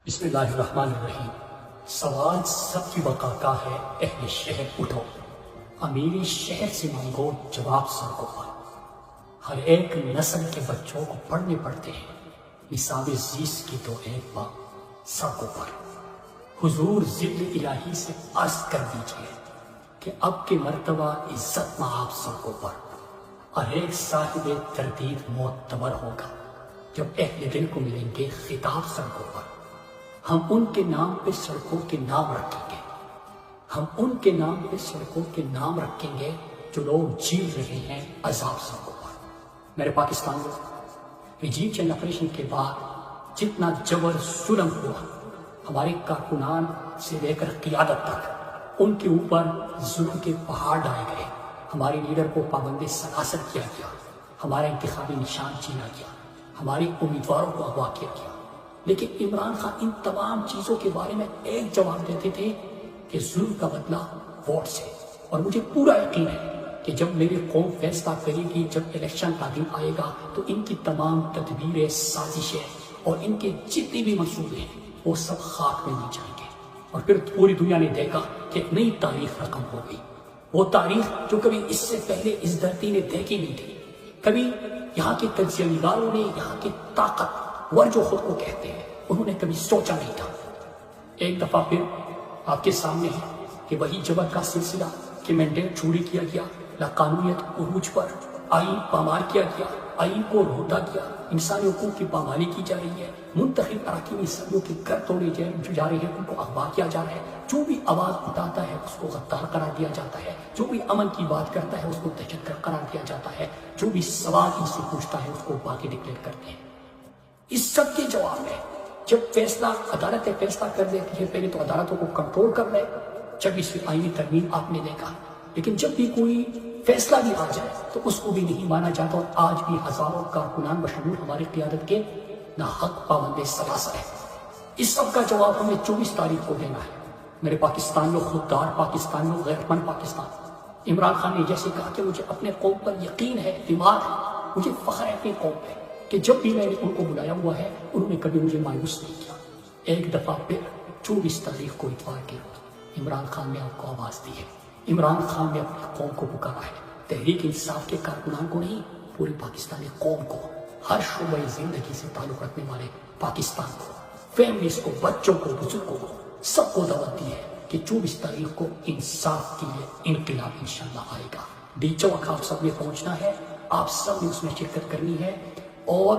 بسم اللہ الرحمن الرحیم۔ سوال سب کی بقا کا ہے، اہل شہر اٹھو، امیر شہر سے مانگو جواب سڑکوں پر۔ ہر ایک نسل کے بچوں کو پڑھنے پڑتے ہیں نصاب زیست کی تو ایک بات سڑکوں پر۔ حضور ذل الہی سے عرض کر دیجئے کہ اب کے مرتبہ عزت آپ سڑکوں پر، اور ایک صاحب تردید معتبر ہوگا جب اہل دل کو ملیں گے خطاب سڑکوں پر۔ ہم ان کے نام پہ سڑکوں کے نام رکھیں گے، ہم ان کے نام پہ سڑکوں کے نام رکھیں گے جو لوگ جیل رہے ہیں عذاب سڑکوں پر۔ میرے پاکستان میں رجیم چینج آپریشن کے بعد جتنا جبر ظلم ہوا، ہمارے کارکنان سے لے کر قیادت تک ان کے اوپر ظلم کے پہاڑ ڈالے گئے۔ ہمارے لیڈر کو پابند سیاست کیا گیا، ہمارا انتخابی نشان چھینا گیا، ہمارے امیدواروں کو اغوا کیا گیا۔ لیکن عمران خان ان تمام چیزوں کے بارے میں ایک جواب دیتے تھے کہ ظلم کا بدلہ ووٹ سے۔ اور مجھے پورا یقین ہے کہ جب میری قوم فیصلہ کرے گی، جب الیکشن کا دن آئے گا، تو ان کی تمام تدبیریں، سازشیں اور ان کے جتنے بھی منصوبے ہیں وہ سب خاک میں مل جائیں گے۔ اور پھر پوری دنیا نے دیکھا کہ ایک نئی تاریخ رقم ہو گئی، وہ تاریخ جو کبھی اس سے پہلے اس دھرتی نے دیکھی نہیں تھی۔ کبھی یہاں کے تجزیہ نگاروں نے، یہاں کے طاقت ور جو خود کو کہتے ہیں، انہوں نے کبھی سوچا نہیں تھا۔ ایک دفعہ پھر آپ کے سامنے ہے کہ وہی جبر کا سلسلہ کہ مینڈیٹ چوری کیا گیا، لاقانونیت عروج پر، آئین پامال کیا گیا، آئین کو روتا گیا، انسانی حقوق کی پامالی کی جا رہی ہے، منتخب اراکین اسمبلیوں کے گھر توڑے جا رہے ہیں، ان کو اغوا کیا جا رہا ہے، جو بھی آواز اٹھاتا ہے اس کو غدار قرار دیا جاتا ہے، جو بھی امن کی بات کرتا ہے اس کو دہشت گرد قرار دیا جاتا ہے، جو بھی سوال ان سے پوچھتا ہے اس کو باغی ڈکلیئر کرتے ہیں۔ اس سب کے جواب میں جب فیصلہ عدالتیں فیصلہ کر دیتی ہے، پہلے تو عدالتوں کو کنٹرول کر لے، 26ویں آئینی ترمیم آپ نے دیکھا، لیکن جب بھی کوئی فیصلہ بھی آ جائے تو اس کو بھی نہیں مانا جاتا، اور آج بھی ہزاروں کارکنان بشمول ہماری قیادت کے ناحق پابند سلاسل ہے۔ اس سب کا جواب ہمیں 24 تاریخ کو دینا ہے۔ میرے پاکستانیوں، خوددار پاکستانیوں، غیرت مند پاکستان، عمران خان نے جیسے کہا کہ مجھے اپنے قوم پر یقین ہے، اعتماد ہے، مجھے فخر ہے اپنی قوم پہ کہ جب بھی میں نے ان کو بلایا ہوا ہے انہوں نے کبھی مجھے مایوس نہیں کیا۔ ایک دفعہ پھر 24 تاریخ کو اتوار کے روز عمران خان نے آپ کو آواز دی ہے، عمران خان نے اپنی قوم کو پکارا ہے، تحریک انصاف کے کارکنان کو نہیں، پوری پاکستانی قوم کو، ہر شعبۂ زندگی سے تعلق رکھنے والے پاکستان کو، فیملیز کو، بچوں کو، بزرگوں کو، سب کو دعوت دی ہے کہ 24 تاریخ کو انصاف کے لیے انقلاب انشاءاللہ آئے گا۔ ڈی چوک آپ سب نے پہنچنا ہے، آپ سب نے اس میں شرکت کرنی ہے، اور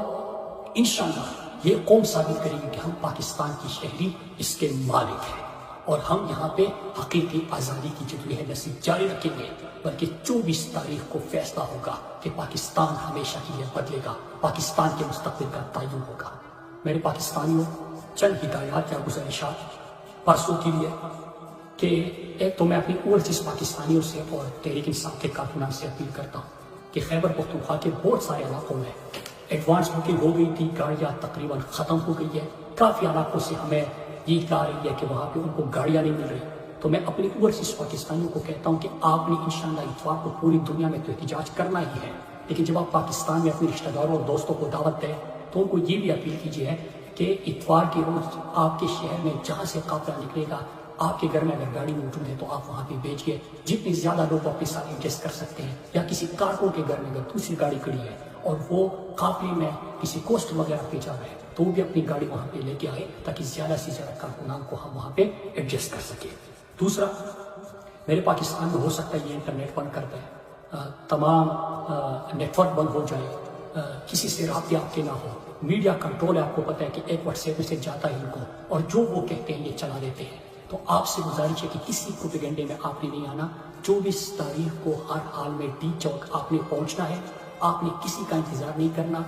انشاءاللہ یہ قوم ثابت کرے گی کہ ہم پاکستان کی شہری اس کے مالک ہیں، اور ہم یہاں پہ حقیقی آزادی کی جدوجہد نصیب جاری رکھیں گے، بلکہ 24 تاریخ کو فیصلہ ہوگا کہ پاکستان ہمیشہ کے لیے بدلے گا، پاکستان کے مستقبل کا تعین ہوگا۔ میرے پاکستانیوں، چند ہدایات یا گزارشات پرسوں کے لیے کہ ایک تو میں اپنی اوورسیز پاکستانیوں سے اور تحریک انصاف کے کارکنان سے اپیل کرتا ہوں کہ خیبر پختونخوا کے بہت سارے علاقوں میں ایڈوانس بکنگ ہو گئی تھی، گاڑیاں تقریباً ختم ہو گئی ہے، کافی علاقوں سے ہمیں یہ اطلاع آ رہی ہے کہ وہاں پہ ان کو گاڑیاں نہیں مل رہی۔ تو میں اپنی اوورسیز پاکستانیوں کو کہتا ہوں کہ آپ نے انشاءاللہ اتوار کو پوری دنیا میں تو احتجاج کرنا ہی ہے، لیکن جب آپ پاکستان میں اپنے رشتہ داروں اور دوستوں کو دعوت دیں تو ان کو یہ بھی اپیل کیجیے کہ اتوار کے روز آپ کے شہر میں جہاں سے قافلہ نکلے گا، آپ کے گھر میں اگر گاڑی موجود ہے تو آپ وہاں پہ بھیجیے، جتنی زیادہ لوگ اپنے ساتھ ایڈجسٹ کر سکتے ہیں، یا کسی کارکن کے گھر میں اگر دوسری گاڑی کھڑی ہے اور وہ قافلے میں کسی کوسٹ وغیرہ پہ جا رہے ہیں تو وہ بھی اپنی گاڑی وہاں پہ لے کے آئے تاکہ زیادہ سے زیادہ کارکنان کو ہم وہاں پہ ایڈجسٹ کر سکیں۔ دوسرا، میرے پاکستان میں ہو سکتا ہے یہ انٹرنیٹ بند کر دیں، تمام نیٹ ورک بند ہو جائے، کسی سے رابطے آپ کے نہ ہو، میڈیا کنٹرول ہے، آپ کو پتہ ہے کہ ایک واٹس ایپ میں سے جاتا ہے ان کو، اور جو وہ کہتے ہیں یہ چلا دیتے ہیں۔ تو آپ سے گزارش ہے کہ کسی پروپیگنڈے میں آپ نے نہیں آنا۔ 24 تاریخ کو ہر حال میں ڈی چوک آپ نے پہنچنا ہے، آپ نے کسی کا انتظار نہیں کرنا،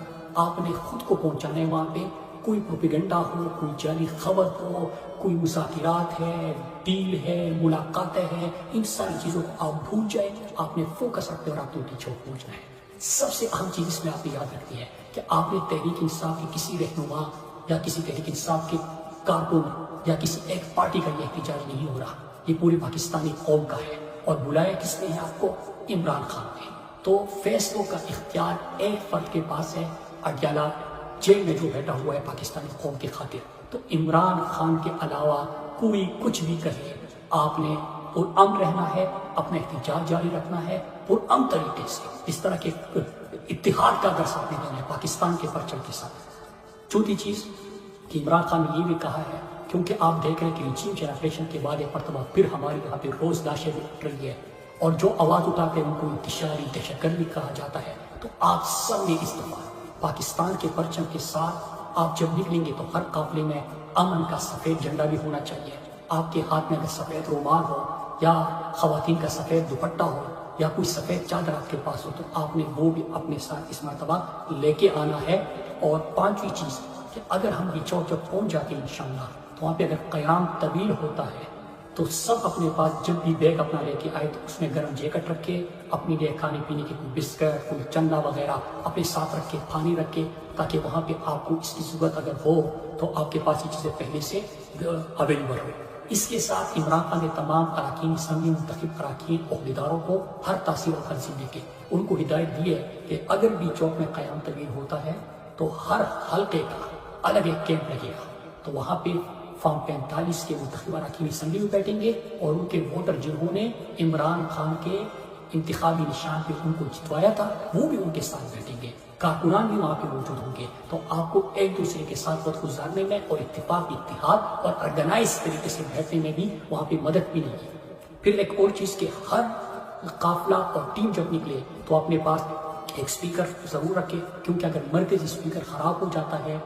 آپ نے خود کو پہنچانا ہے وہاں پہ۔ کوئی پروپیگنڈا ہو، کوئی جعلی خبر ہو، کوئی مذاکرات ہے، ڈیل ہے، ملاقاتیں ہیں، ان ساری چیزوں کو آپ بھول جائیں، آپ نے فوکس رکھتے اور آپ نے ڈی چوک پہنچنا ہے۔ سب سے اہم چیز اس میں آپ نے یاد رکھنی ہے کہ آپ نے تحریک انصاف کے کسی رہنما یا کسی تحریک انصاف کے کارکن یا کسی ایک پارٹی کا یہ احتجاج نہیں ہو رہا، یہ پوری پاکستانی قوم کا ہے، اور بلایا کس نے ہے آپ کو؟ عمران خان نے۔ تو فیصلوں کا اختیار ایک فرد کے پاس ہے، اڈیالہ جیل میں جو بیٹھا ہوا ہے پاکستانی قوم کی خاطر، تو عمران خان کے علاوہ کوئی کچھ بھی کہے، آپ نے پرامن رہنا ہے، اپنا احتجاج جاری رکھنا ہے پرامن طریقے سے، اس طرح کے اتحاد کا درس آپ نے دینا ہے پاکستان کے پرچم کے ساتھ۔ چوتھی چیز کہ عمران خان نے یہ بھی کہا ہے، کیونکہ آپ دیکھ رہے ہیں کہ رجیم جنریشن کے بعد ایک مرتبہ پھر ہمارے یہاں پہ روز لاشیں اٹھ رہی ہے، اور جو آواز اٹھاتے ہیں ان کو انتشاری دہشت گرد بھی کہا جاتا ہے۔ تو آپ سب نے اس دفعہ پاکستان کے پرچم کے ساتھ آپ جب نکلیں گے تو ہر قافلے میں امن کا سفید جھنڈا بھی ہونا چاہیے۔ آپ کے ہاتھ میں اگر سفید رومال ہو یا خواتین کا سفید دوپٹہ ہو یا کوئی سفید چادر آپ کے پاس ہو تو آپ نے وہ بھی اپنے ساتھ اس مرتبہ لے کے آنا ہے۔ اور پانچویں چیز کہ اگر ہم یہ چوک جب پہنچ جاتے ہیں انشاءاللہ تو وہاں پہ اگر قیام طویل ہوتا ہے تو سب اپنے پاس جب بھی بیگ اپنا لے کے آئے تو اس میں گرم جیکٹ رکھے، اپنے لیے کھانے پینے کی کوئی بسکٹ، کوئی چنا وغیرہ اپنے ساتھ رکھے، پانی رکھے، تاکہ وہاں پہ آپ کو اس کی ضرورت اگر ہو تو آپ کے پاس یہ چیزیں پہلے سے اویلیبل ہو۔ اس کے ساتھ عمران خان نے تمام اراکین اسمبلی منتخب اراکین عہدیداروں کو ہر تحصیل اور تنظیم دے کے ان کو ہدایت دی ہے کہ اگر بھی چوک میں قیام طویل ہوتا ہے تو ہر حلقے کا الگ ایک کیمپ لگے گا، تو وہاں پہ فارم 45 کے منتخب اراکین اسمبلی میں بیٹھیں گے اور ان کے ووٹر جنہوں نے عمران خان کے انتخابی نشان پہ ان کو جتوایا تھا وہ بھی ان کے ساتھ بیٹھیں گے، کارکنان بھی وہاں پہ موجود ہوں گے۔ تو آپ کو ایک دوسرے کے ساتھ وقت گزارنے میں اور اتفاق، اتحاد اور آرگنائز طریقے سے بیٹھنے میں بھی وہاں پہ مدد ملے گی۔ پھر ایک اور چیز کہ ہر قافلہ اور ٹیم جب نکلے تو اپنے پاس ایک اسپیکر ضرور رکھے، کیونکہ اگر مرکزی اسپیکر خراب ہو جاتا ہے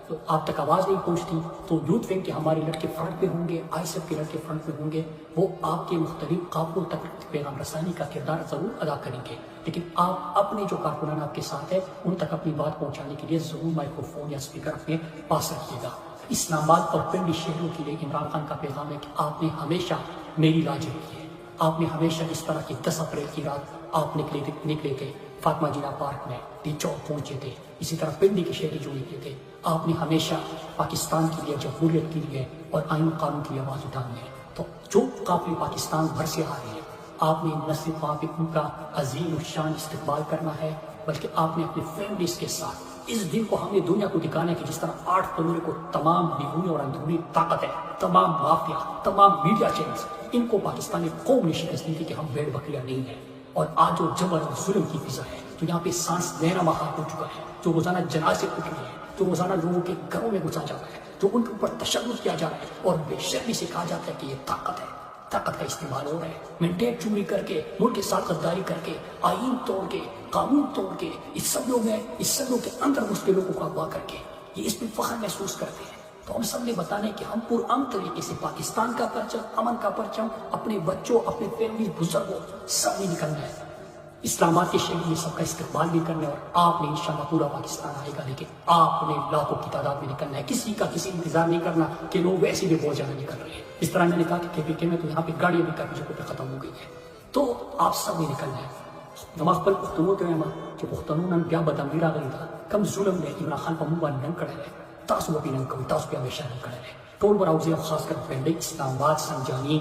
تو آپ تک آواز نہیں پہنچتی، تو یوتھ ونگ کے ہمارے لڑکے فرنٹ پہ ہوں گے، آئی ایس ایف کے لڑکے فرنٹ پہ ہوں گے، وہ آپ کے مختلف قافلوں تک پیغام رسانی کا کردار ضرور ادا کریں گے، لیکن آپ اپنے جو کارکنان آپ کے ساتھ ہیں ان تک اپنی بات پہنچانے کے لیے ضرور مائکرو فون یا اسپیکر اپنے پاس رکھیے گا۔ اسلام آباد اور پنڈی شہروں کے لیے عمران خان کا پیغام ہے کہ آپ نے ہمیشہ میری لاج رکھی ہے، آپ نے ہمیشہ اس طرح کی 10 اپریل کی رات آپ نکلے تھے فاطمہ جناح پارک میں، ٹی چوک پہنچے تھے، اسی طرح پنڈی کے شہری جو نکلے تھے، آپ نے ہمیشہ پاکستان کے لیے، جمہوریت کے لیے اور آئین قانون کی آواز اٹھانی ہے۔ تو جو قافلے پاکستان بھر سے آ رہے ہیں آپ نے نہ صرف وہاں پہ ان کا عظیم الشان استقبال کرنا ہے بلکہ آپ نے اپنی فیملیز کے ساتھ اس دن کو ہم نے دنیا کو دکھانا ہے کہ جس طرح 8 فروری کو تمام بیرونی اور اندرونی طاقت ہے، تمام مافیا، تمام میڈیا چینلز، ان کو پاکستانی قوم نے شکست دی تھی کہ ہم بھیڑ بکریاں نہیں ہیں۔ اور آج جو جبر اور ظلم کی فضا ہے، تو یہاں پہ سانس لینا محال ہو چکا ہے، جو روزانہ جنازے اٹھ رہے ہیں، جو روزانہ لوگوں کے گھروں میں گھسا جا رہا ہے، جو ان کے اوپر تشدد کیا جا رہا ہے اور بے شرمی سے کہا جاتا ہے کہ یہ طاقت ہے، طاقت کا استعمال ہو رہا ہے، مینڈیٹ چوری کر کے، ملک کے ساتھ غداری کر کے، آئین توڑ کے، قانون توڑ کے، اس سبوں کے اندر گھس کے لوگوں کو اغوا کر کے یہ اس پہ فخر محسوس کرتے ہیں۔ تو ہم سب نے بتانا ہے کہ ہم پرامن طریقے سے پاکستان کا پرچم، امن کا پرچم، اپنے بچوں، اپنے فیملی، بزرگوں سب نے نکلنا ہے، اسلام آباد کے شہر میں سب کا استقبال بھی کرنا ہے، اور آپ نے انشاءاللہ پورا پاکستان آئے گا، لیکن آپ نے لاکھوں کی تعداد میں نکلنا ہے، کسی کا کسی انتظار نہیں کرنا کہ لوگ ویسے بھی بہت زیادہ نکل رہے ہیں۔ اس طرح میں نے کہا کہ KPK میں تو یہاں پہ گاڑیاں بھی کافی جگہوں پہ ختم ہو گئی ہیں، تو آپ سب نے نکلنا ہے۔ نماز پر پختنوں کے علماء کہ پختنوں نے بیا بدم گرا گئی تھا کم ظلم نے عمران خان پر منہ ننگ کڑے ہے تاسو بھی ننگ کوي تاسو بیا ہمیشہ ننگ کڑے ہے ټول براوزي خاص کر پنڈی اسلام آباد سنجانی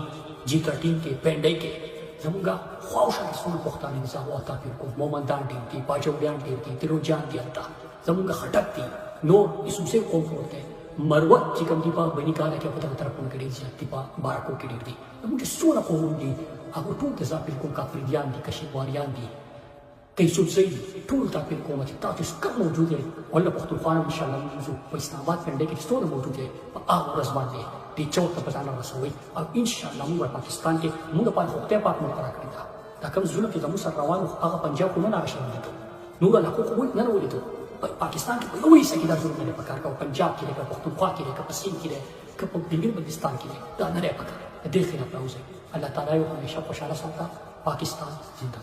G13 کے پنڈی کے زمونږ خواوشا سونه پښتانه نظام وتا پیر کو مومندان ډیر دي باجوړیان ډیر دي تیروجان دي التا زمونږ خټک دي نور اسوسه قوم ہوتے مروت چې کوم دی په بنی کاله کې په دغه طرفونو کې ډیر زیات دي په بارکو کې ډیر دي زمونږ سونه قوم دي هغه ټول د ځا بالکل کافریان دي کشمیریان دي کیسو زي ټول تا بالکل چې تاسو کوم موجود دي ولا پښتونخوا ان شاء الله موضوع په اسلام آباد پنډي کې ستوره موجود دي په هغه ورځ باندې دی چوک ته پتاله رسوي او ان شاء الله موږ پاکستان کې موږ په خپل پاک مو کرا کړی دا کوم ظلم چې زموږ سره روان هغه پنجاب کو نه راشه نور له حقوق نه ولیدو پاکستان کې کوئی سګیدا ظلم نه پکار کا پنجاب کې لکه پښتونخوا کې لکه پسین کې لکه په بنګل بلوچستان کې دا نه پکار دې خلاف راوځي الله تعالی یو همیشه خوشاله ساتي پاکستان زندہ